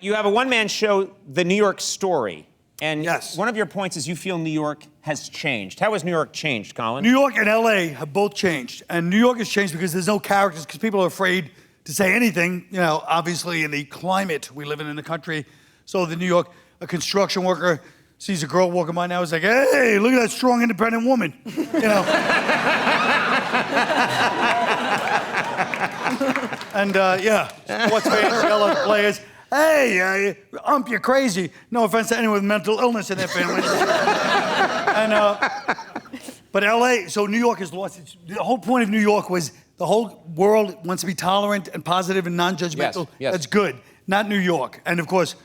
You have a one-man show, The New York Story. And yes. One of your points is you feel New York has changed. How has New York changed, Colin? New York and LA have both changed. And New York has changed because there's no characters, because people are afraid to say anything, you know, obviously in the climate we live in the country. So the New York, a construction worker sees a girl walking by now, he's like, hey, look at that strong, independent woman. You know? And yeah, sports fans yell at players, hey, you're crazy. No offense to anyone with mental illness in their family. But LA, so New York has lost its, the whole point of New York was the whole world wants to be tolerant and positive and non-judgmental. Yes. That's good, not New York. And of course,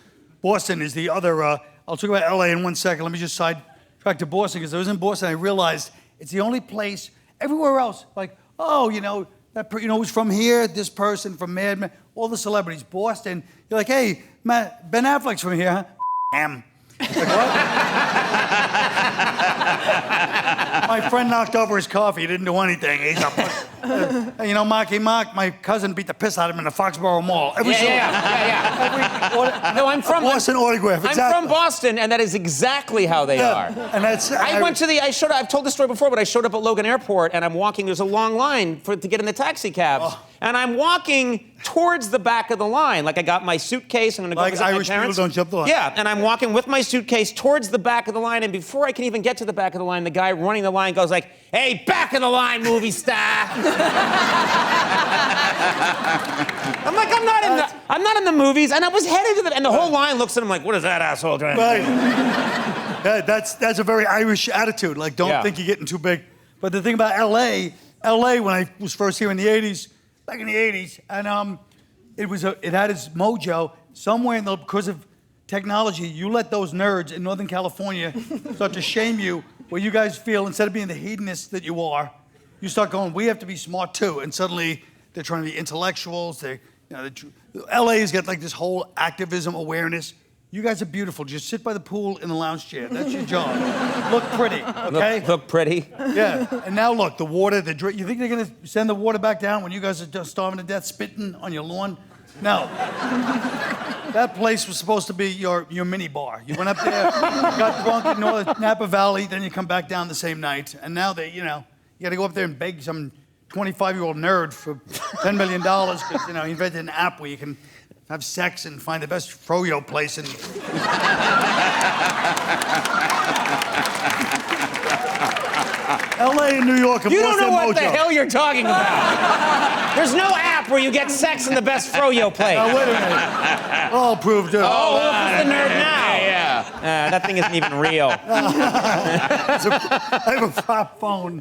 Boston is the other, I'll talk about LA in 1 second. Let me just sidetrack to Boston, because I was in Boston, I realized it's the only place, everywhere else, like, oh, you know, who's from here, this person from Mad Men, all the celebrities. Boston, you're like, hey, Matt, Ben Affleck's from here, huh? Damn. Like, what? My friend knocked over his coffee, he didn't do anything. He's a, you know, Marky Mark, my cousin beat the piss out of him in the Foxborough Mall. No, I'm from Boston autograph, exactly. I'm from Boston, and that is exactly how they are. And that's, I've told this story before, but I showed up at Logan Airport, and I'm walking, there's a long line to get in the taxi cabs. Oh. And I'm walking towards the back of the line. Like I got my suitcase, I'm gonna go visit my parents. Like Irish people don't jump the line. Yeah, and I'm walking with my suitcase towards the back of the line, and before I can even get to the back of the line, the guy running the line goes like, hey, back of the line, movie star. I'm like, I'm not in the movies, and I was headed to and the whole line looks at him like, what is that asshole trying to do? Yeah, that's a very Irish attitude. Like, don't think you're getting too big. But the thing about LA, when I was first here in the 80s, back in the 80s, and it had its mojo. Somewhere because of technology, you let those nerds in Northern California start to shame you, where you guys feel, instead of being the hedonists that you are, you start going, we have to be smart too. And suddenly they're trying to be intellectuals. LA's got like this whole activism awareness. You guys are beautiful. Just sit by the pool in the lounge chair. That's your job. Look pretty, okay? Look pretty. Yeah. And now look, the water, you think they're gonna send the water back down when you guys are just starving to death, spitting on your lawn? No. That place was supposed to be your mini bar. You went up there, got drunk in North Napa Valley, then you come back down the same night. And now you gotta go up there and beg some 25-year-old nerd for $10 million because, he invented an app where you can have sex and find the best froyo place in... LA and New York have You lost don't know their what the mojo. hell you're talking about. There's no app where you get sex in the best froyo place. Now, wait a minute. All proved it. Oh, look who's the nerd now. Yeah. That thing isn't even real. I have a prop phone.